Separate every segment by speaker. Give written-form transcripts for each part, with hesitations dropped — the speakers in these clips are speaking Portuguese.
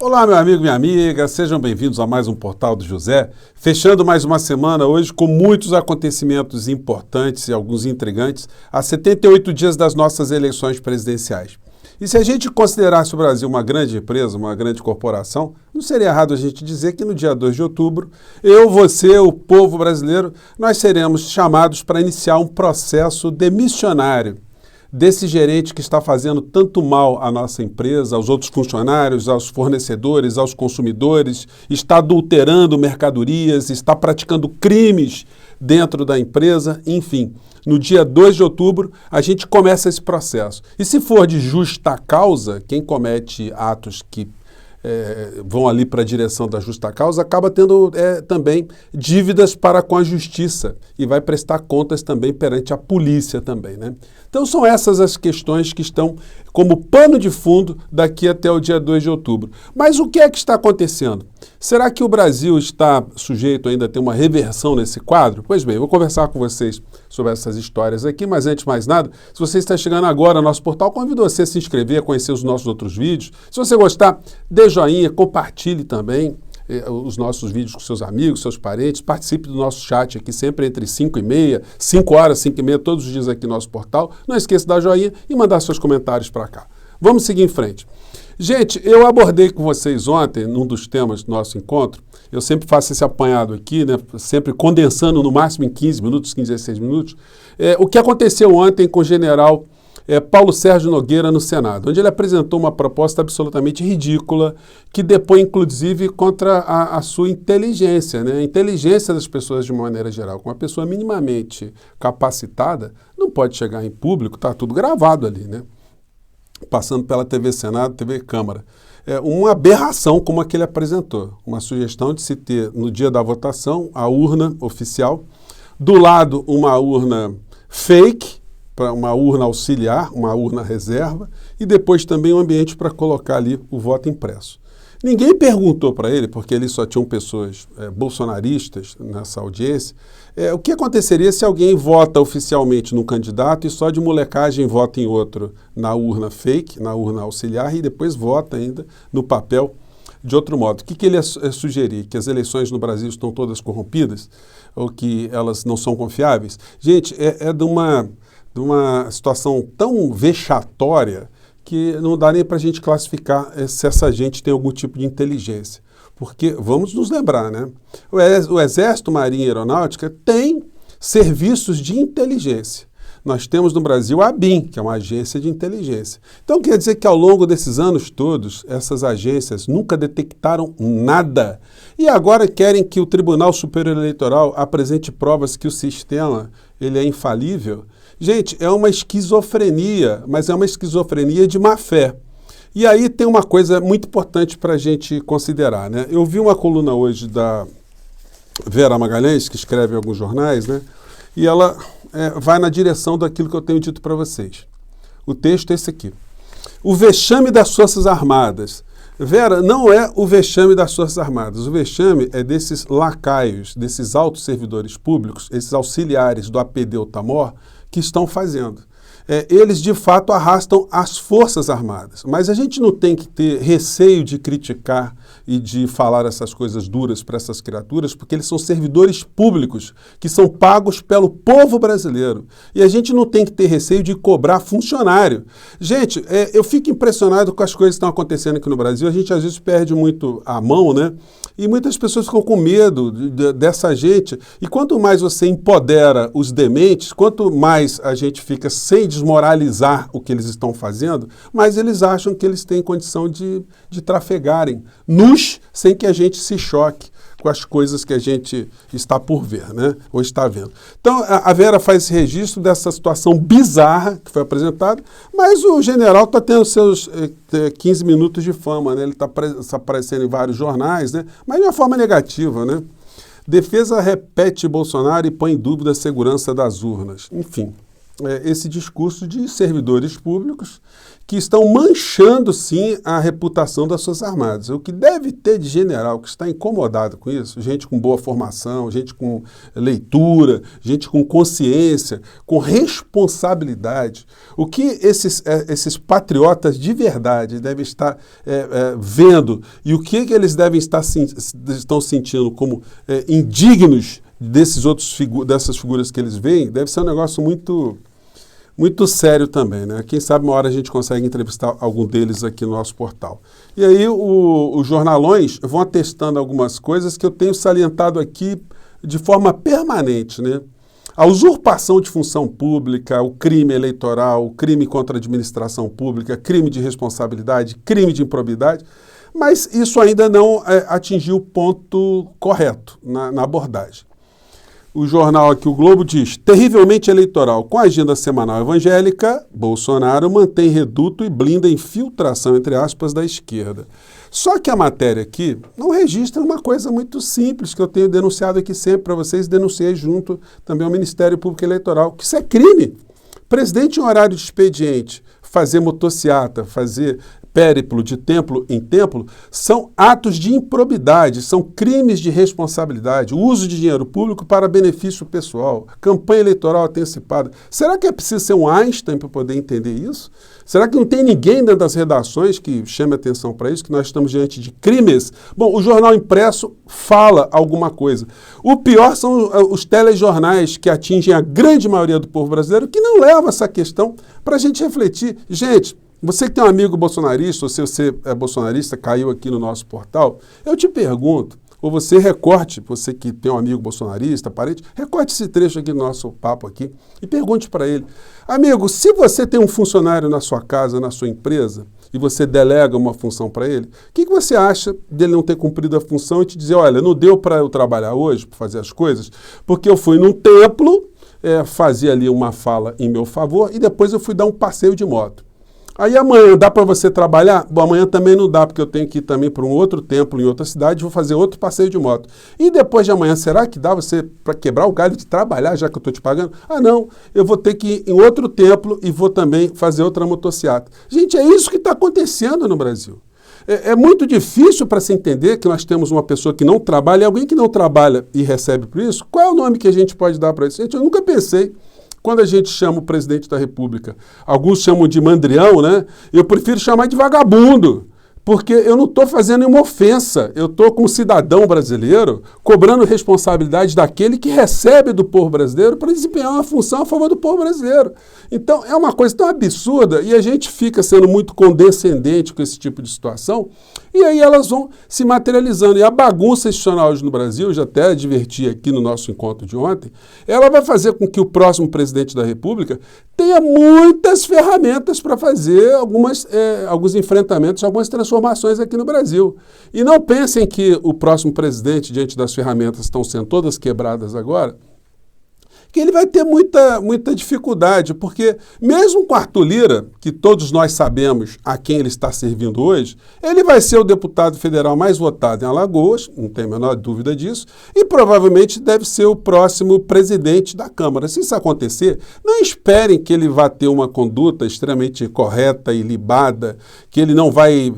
Speaker 1: Olá, meu amigo, minha amiga, sejam bem-vindos a mais um Portal do José, fechando mais uma semana hoje com muitos acontecimentos importantes e alguns intrigantes, a 78 dias das nossas eleições presidenciais. E se a gente considerasse o Brasil uma grande empresa, uma grande corporação, não seria errado a gente dizer que no dia 2 de outubro, eu, você, o povo brasileiro, nós seremos chamados para iniciar um processo demissionário desse gerente que está fazendo tanto mal à nossa empresa, aos outros funcionários, aos fornecedores, aos consumidores, está adulterando mercadorias, está praticando crimes dentro da empresa, enfim. No dia 2 de outubro, a gente começa esse processo. E se for de justa causa, quem comete atos que vão ali para a direção da justa causa, acaba tendo também dívidas para com a justiça e vai prestar contas também perante a polícia também, né? Então são essas as questões que estão como pano de fundo daqui até o dia 2 de outubro. Mas o que é que está acontecendo? Será que o Brasil está sujeito ainda a ter uma reversão nesse quadro? Pois bem, eu vou conversar com vocês sobre essas histórias aqui, mas antes de mais nada, se você está chegando agora ao nosso portal, convido você a se inscrever, a conhecer os nossos outros vídeos. Se você gostar, dê joinha, compartilhe também os nossos vídeos com seus amigos, seus parentes, participe do nosso chat aqui sempre entre 5h30, 5 horas, 5h30, todos os dias aqui no nosso portal. Não esqueça de dar joinha e mandar seus comentários para cá. Vamos seguir em frente. Gente, eu abordei com vocês ontem, num dos temas do nosso encontro, eu sempre faço esse apanhado aqui, né, sempre condensando no máximo em 15 minutos, 15 a 16 minutos, o que aconteceu ontem com o general Paulo Sérgio Nogueira no Senado, onde ele apresentou uma proposta absolutamente ridícula, que depõe inclusive contra a sua inteligência, né? A inteligência das pessoas de uma maneira geral. Uma pessoa minimamente capacitada não pode chegar em público, está tudo gravado ali, né? Passando pela TV Senado, TV Câmara. Uma aberração como a que ele apresentou, uma sugestão de se ter no dia da votação a urna oficial, do lado uma urna fake, para uma urna auxiliar, uma urna reserva, e depois também um ambiente para colocar ali o voto impresso. Ninguém perguntou para ele, porque ali só tinham pessoas bolsonaristas nessa audiência, o que aconteceria se alguém vota oficialmente num candidato e só de molecagem vota em outro na urna fake, na urna auxiliar, e depois vota ainda no papel de outro modo. O que ele ia sugerir? Que as eleições no Brasil estão todas corrompidas? Ou que elas não são confiáveis? Gente, de uma situação tão vexatória que não dá nem para a gente classificar se essa gente tem algum tipo de inteligência. Porque, vamos nos lembrar, né? O Exército, Marinha e Aeronáutica tem serviços de inteligência. Nós temos no Brasil a ABIN, que é uma agência de inteligência. Então, quer dizer que ao longo desses anos todos, essas agências nunca detectaram nada. E agora querem que o Tribunal Superior Eleitoral apresente provas que o sistema ele é infalível. Gente, é uma esquizofrenia, mas é uma esquizofrenia de má fé. E aí tem uma coisa muito importante para a gente considerar, né? Eu vi uma coluna hoje da Vera Magalhães, que escreve em alguns jornais, né? E ela vai na direção daquilo que eu tenho dito para vocês. O texto é esse aqui. O vexame das Forças Armadas. Vera, não é o vexame das Forças Armadas. O vexame é desses lacaios, desses altos servidores públicos, esses auxiliares do APD Otamor, que estão fazendo. Eles, de fato, arrastam as Forças Armadas. Mas a gente não tem que ter receio de criticar e de falar essas coisas duras para essas criaturas, porque eles são servidores públicos que são pagos pelo povo brasileiro. E a gente não tem que ter receio de cobrar funcionário. Gente, eu fico impressionado com as coisas que estão acontecendo aqui no Brasil. A gente, às vezes, perde muito a mão, né? E muitas pessoas ficam com medo dessa gente. E quanto mais você empodera os dementes, quanto mais a gente fica sem desmoralizar o que eles estão fazendo, mas eles acham que eles têm condição de trafegarem nus sem que a gente se choque com as coisas que a gente está por ver, né? Ou está vendo. Então, a Vera faz esse registro dessa situação bizarra que foi apresentada, mas o general está tendo seus 15 minutos de fama, né? Ele está aparecendo em vários jornais, né? Mas de uma forma negativa, né? Defesa repete Bolsonaro e põe em dúvida a segurança das urnas. Enfim, esse discurso de servidores públicos que estão manchando, sim, a reputação das Forças Armadas. O que deve ter de general que está incomodado com isso, gente com boa formação, gente com leitura, gente com consciência, com responsabilidade. O que esses patriotas de verdade devem estar vendo e o que eles devem estão sentindo como indignos dessas figuras que eles veem, deve ser um negócio muito sério também, né? Quem sabe uma hora a gente consegue entrevistar algum deles aqui no nosso portal. E aí os jornalões vão atestando algumas coisas que eu tenho salientado aqui de forma permanente, né? A usurpação de função pública, o crime eleitoral, o crime contra a administração pública, crime de responsabilidade, crime de improbidade, mas isso ainda não atingiu o ponto correto na abordagem. O jornal aqui, o Globo, diz: terrivelmente eleitoral. Com a agenda semanal evangélica, Bolsonaro mantém reduto e blinda infiltração, entre aspas, da esquerda. Só que a matéria aqui não registra uma coisa muito simples que eu tenho denunciado aqui sempre para vocês, denunciei junto também ao Ministério Público Eleitoral, que isso é crime. Presidente em horário de expediente, fazer motociata, fazer périplo de templo em templo, são atos de improbidade, são crimes de responsabilidade, uso de dinheiro público para benefício pessoal, campanha eleitoral antecipada. Será que é preciso ser um Einstein para poder entender isso? Será que não tem ninguém dentro das redações que chame atenção para isso, que nós estamos diante de crimes? Bom, o jornal impresso fala alguma coisa. O pior são os telejornais que atingem a grande maioria do povo brasileiro, que não leva essa questão para a gente refletir. Gente, você que tem um amigo bolsonarista, ou se você é bolsonarista, caiu aqui no nosso portal, eu te pergunto, ou você recorte, você que tem um amigo bolsonarista, parente, recorte esse trecho aqui do nosso papo aqui e pergunte para ele: amigo, se você tem um funcionário na sua casa, na sua empresa, e você delega uma função para ele, o que você acha dele não ter cumprido a função e te dizer: olha, não deu para eu trabalhar hoje, para fazer as coisas, porque eu fui num templo, fazia ali uma fala em meu favor e depois eu fui dar um passeio de moto. Aí amanhã dá para você trabalhar? Bom, amanhã também não dá, porque eu tenho que ir também para um outro templo em outra cidade, vou fazer outro passeio de moto. E depois de amanhã, será que dá você para quebrar o galho de trabalhar, já que eu estou te pagando? Ah, não, eu vou ter que ir em outro templo e vou também fazer outra motociata. Gente, é isso que está acontecendo no Brasil. É muito difícil para se entender que nós temos uma pessoa que não trabalha e alguém que não trabalha e recebe por isso. Qual é o nome que a gente pode dar para isso? Gente, eu nunca pensei. Quando a gente chama o presidente da República, alguns chamam de mandrião, né? Eu prefiro chamar de vagabundo, porque eu não estou fazendo nenhuma ofensa. Eu estou, como cidadão brasileiro, cobrando responsabilidade daquele que recebe do povo brasileiro para desempenhar uma função a favor do povo brasileiro. Então, é uma coisa tão absurda e a gente fica sendo muito condescendente com esse tipo de situação e aí elas vão se materializando. E a bagunça institucional hoje no Brasil, eu já até adverti aqui no nosso encontro de ontem, ela vai fazer com que o próximo presidente da República tenha muitas ferramentas para fazer alguns enfrentamentos, algumas transformações aqui no Brasil. E não pensem que o próximo presidente, diante das ferramentas que estão sendo todas quebradas agora, que ele vai ter muita dificuldade, porque mesmo com Arthur Lira, que todos nós sabemos a quem ele está servindo hoje, ele vai ser o deputado federal mais votado em Alagoas, não tem a menor dúvida disso, e provavelmente deve ser o próximo presidente da Câmara. Se isso acontecer, não esperem que ele vá ter uma conduta extremamente correta e libada, que ele não vai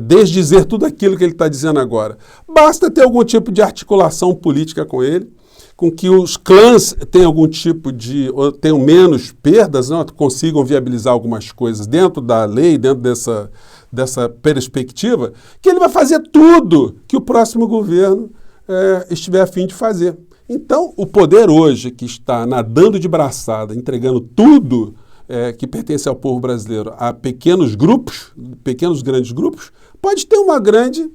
Speaker 1: desdizer tudo aquilo que ele está dizendo agora. Basta ter algum tipo de articulação política com ele, com que os clãs tenham algum tipo ou tenham menos perdas, não, consigam viabilizar algumas coisas dentro da lei, dentro dessa perspectiva, que ele vai fazer tudo que o próximo governo estiver a fim de fazer. Então, o poder hoje que está nadando de braçada, entregando tudo que pertence ao povo brasileiro a pequenos grandes grupos, pode ter uma grande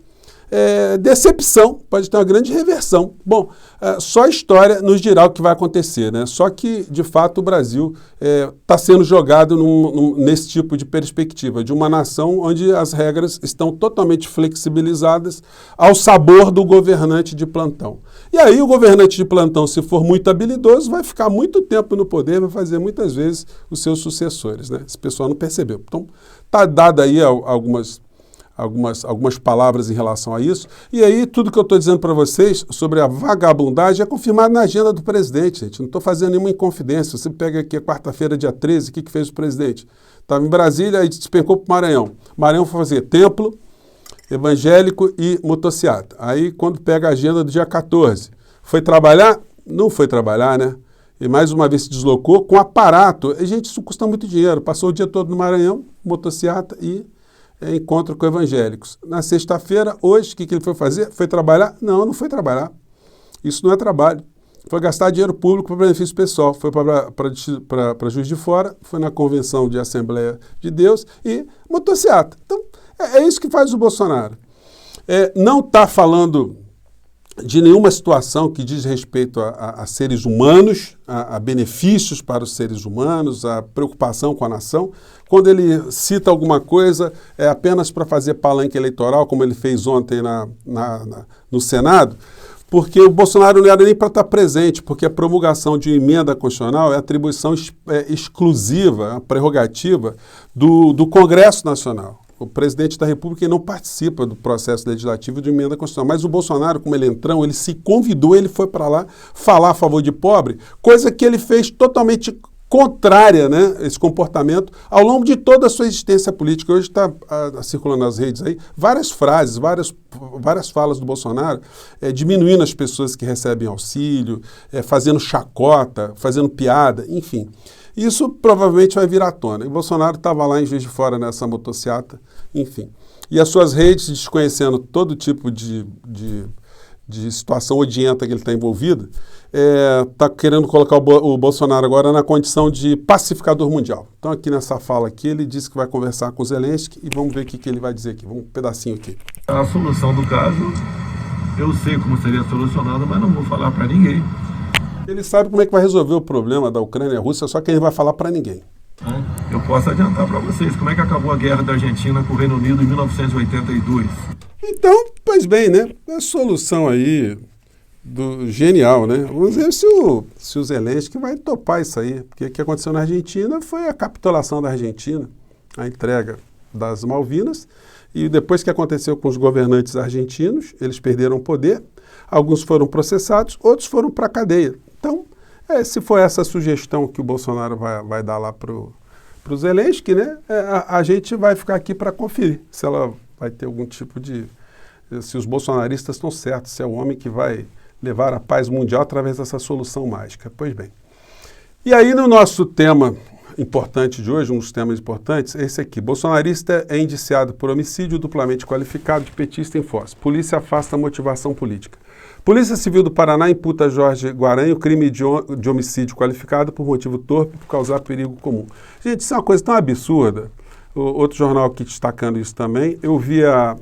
Speaker 1: decepção, pode ter uma grande reversão. Bom, só a história nos dirá o que vai acontecer, né? Só que, de fato, o Brasil está sendo jogado nesse tipo de perspectiva, de uma nação onde as regras estão totalmente flexibilizadas ao sabor do governante de plantão. E aí o governante de plantão, se for muito habilidoso, vai ficar muito tempo no poder, vai fazer muitas vezes os seus sucessores, né? Esse pessoal não percebeu. Então, está dado aí algumas algumas palavras em relação a isso. E aí, tudo que eu estou dizendo para vocês sobre a vagabundagem é confirmado na agenda do presidente, gente. Não estou fazendo nenhuma inconfidência. Você pega aqui a quarta-feira, dia 13, o que fez o presidente? Estava em Brasília, aí despencou para o Maranhão. Maranhão foi fazer templo, evangélico e motociata. Aí, quando pega a agenda do dia 14, foi trabalhar? Não foi trabalhar, né? E mais uma vez se deslocou com aparato. E, gente, isso custa muito dinheiro. Passou o dia todo no Maranhão, motociata e encontro com evangélicos. Na sexta-feira, hoje, o que ele foi fazer? Foi trabalhar? Não, não foi trabalhar. Isso não é trabalho. Foi gastar dinheiro público para benefício pessoal. Foi para Juiz de Fora, foi na Convenção de Assembleia de Deus e motociata. Então, é isso que faz o Bolsonaro. Não está falando de nenhuma situação que diz respeito a seres humanos, a benefícios para os seres humanos, a preocupação com a nação. Quando ele cita alguma coisa, é apenas para fazer palanque eleitoral, como ele fez ontem no Senado, porque o Bolsonaro não era nem para estar presente, porque a promulgação de uma emenda constitucional é atribuição exclusiva, a prerrogativa do Congresso Nacional. O presidente da República não participa do processo legislativo de emenda constitucional. Mas o Bolsonaro, como ele é entrão, ele se convidou, ele foi para lá falar a favor de pobre, coisa que ele fez totalmente contrária, né, esse comportamento, ao longo de toda a sua existência política. Hoje está circulando nas redes aí várias frases, várias falas do Bolsonaro diminuindo as pessoas que recebem auxílio, fazendo chacota, fazendo piada, enfim. Isso provavelmente vai vir à tona. E o Bolsonaro estava lá em Juiz de Fora nessa motociata, enfim. E as suas redes, desconhecendo todo tipo de situação odienta que ele está envolvido, está querendo colocar o Bolsonaro agora na condição de pacificador mundial. Então, aqui nessa fala aqui, ele disse que vai conversar com o Zelensky e vamos ver o que ele vai dizer aqui. Vamos um pedacinho aqui.
Speaker 2: A solução do caso, eu sei como seria solucionada, mas não vou falar para ninguém.
Speaker 1: Ele sabe como é que vai resolver o problema da Ucrânia e a Rússia, só que ele vai falar para ninguém.
Speaker 2: Eu posso adiantar para vocês como é que acabou a guerra da Argentina com o Reino Unido em 1982.
Speaker 1: Então, pois bem, né? A solução aí genial, né? Vamos ver se o Zelensky vai topar isso aí. Porque o que aconteceu na Argentina foi a capitulação da Argentina, a entrega das Malvinas. E depois que aconteceu com os governantes argentinos, eles perderam o poder. Alguns foram processados, outros foram para a cadeia. Então, se for essa sugestão que o Bolsonaro vai dar lá para o Zelensky, né, a gente vai ficar aqui para conferir se ela vai ter algum tipo se os bolsonaristas estão certos, se é o homem que vai levar a paz mundial através dessa solução mágica. Pois bem. E aí, no nosso tema importante de hoje, um dos temas importantes, é esse aqui. Bolsonarista é indiciado por homicídio duplamente qualificado de petista em Foz. Polícia afasta a motivação política. Polícia Civil do Paraná imputa a Jorge Guaranha o crime de homicídio qualificado por motivo torpe por causar perigo comum. Gente, isso é uma coisa tão absurda. Outro jornal aqui destacando isso também. Eu vi a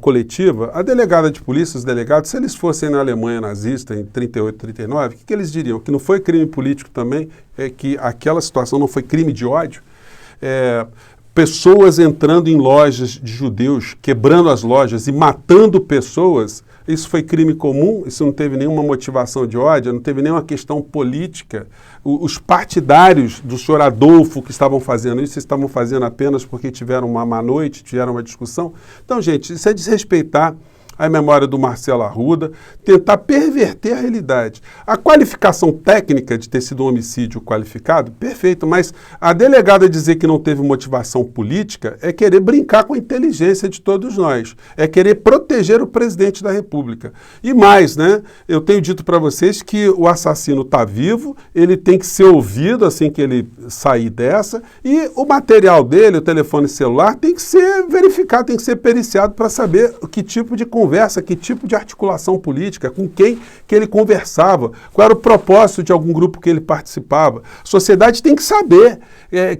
Speaker 1: coletiva, a delegada de polícia, os delegados, se eles fossem na Alemanha nazista em 38, 39, o que eles diriam? Que não foi crime político também, que aquela situação não foi crime de ódio? Pessoas entrando em lojas de judeus, quebrando as lojas e matando pessoas, isso foi crime comum? Isso não teve nenhuma motivação de ódio? Não teve nenhuma questão política? Os partidários do senhor Adolfo que estavam fazendo isso, estavam fazendo apenas porque tiveram uma má noite, tiveram uma discussão? Então, gente, isso é desrespeitar a memória do Marcelo Arruda, tentar perverter a realidade. A qualificação técnica de ter sido um homicídio qualificado, perfeito, mas a delegada dizer que não teve motivação política é querer brincar com a inteligência de todos nós, é querer proteger o presidente da República. E mais, né, eu tenho dito para vocês que o assassino está vivo, ele tem que ser ouvido assim que ele sair dessa, e o material dele, o telefone celular, tem que ser verificado, tem que ser periciado para saber que tipo de conversa, que tipo de articulação política, com quem que ele conversava, qual era o propósito de algum grupo que ele participava. A sociedade tem que saber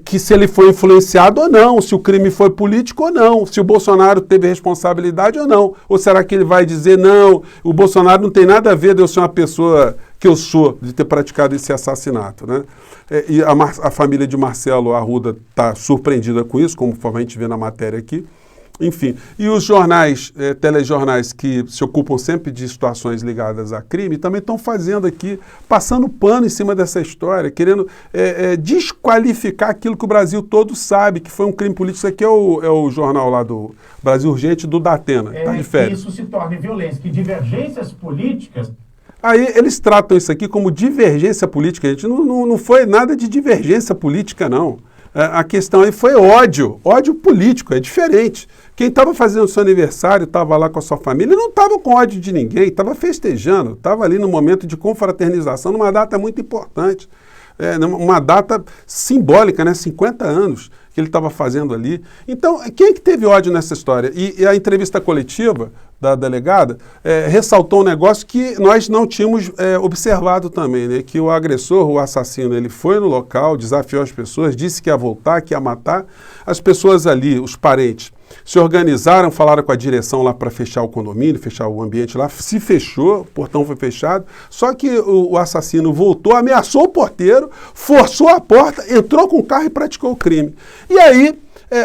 Speaker 1: que se ele foi influenciado ou não, se o crime foi político ou não, se o Bolsonaro teve responsabilidade ou não. Ou será que ele vai dizer, não, o Bolsonaro não tem nada a ver de eu ser uma pessoa que eu sou, de ter praticado esse assassinato, né? E a família de Marcelo Arruda está surpreendida com isso, como a gente vê na matéria aqui. Enfim, e os jornais, telejornais que se ocupam sempre de situações ligadas a crime, também estão fazendo aqui, passando pano em cima dessa história, querendo desqualificar aquilo que o Brasil todo sabe, que foi um crime político. Isso aqui é o jornal lá do Brasil Urgente, do Datena, tá de férias.
Speaker 3: Que isso se torne violência, que divergências políticas...
Speaker 1: Aí eles tratam isso aqui como divergência política, gente. Não foi nada de divergência política, não. A questão aí foi ódio político, é diferente. Quem estava fazendo seu aniversário, estava lá com a sua família, não estava com ódio de ninguém, estava festejando, estava ali no momento de confraternização, numa data muito importante, uma data simbólica, né? 50 anos que ele estava fazendo ali. Então, quem é que teve ódio nessa história? E a entrevista coletiva da delegada ressaltou um negócio que nós não tínhamos observado também, né? Que o agressor, o assassino, ele foi no local, desafiou as pessoas, disse que ia voltar, que ia matar. As pessoas ali, os parentes, se organizaram, falaram com a direção lá para fechar o condomínio, fechar o ambiente lá, se fechou, o portão foi fechado, só que o assassino voltou, ameaçou o porteiro, forçou a porta, entrou com o carro e praticou o crime. E aí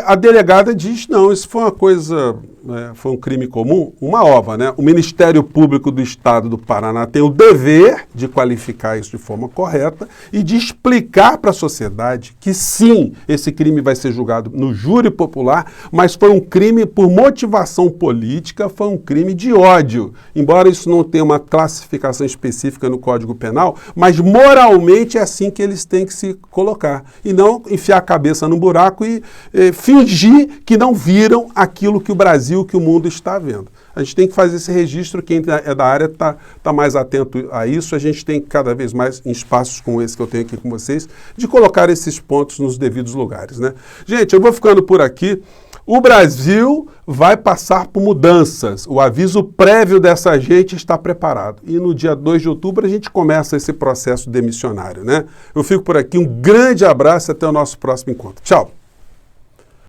Speaker 1: a delegada diz, não, isso foi uma coisa, foi um crime comum, uma ova, né? O Ministério Público do Estado do Paraná tem o dever de qualificar isso de forma correta e de explicar para a sociedade que sim, esse crime vai ser julgado no júri popular, mas foi um crime por motivação política, foi um crime de ódio. Embora isso não tenha uma classificação específica no Código Penal, mas moralmente é assim que eles têm que se colocar. E não enfiar a cabeça no buraco e fingir que não viram aquilo que o Brasil, que o mundo está vendo. A gente tem que fazer esse registro, quem é da área está mais atento a isso, a gente tem que cada vez mais, em espaços como esse que eu tenho aqui com vocês, de colocar esses pontos nos devidos lugares, né? Gente, eu vou ficando por aqui. O Brasil vai passar por mudanças. O aviso prévio dessa gente está preparado. E no dia 2 de outubro a gente começa esse processo demissionário, né? Eu fico por aqui, um grande abraço e até o nosso próximo encontro. Tchau!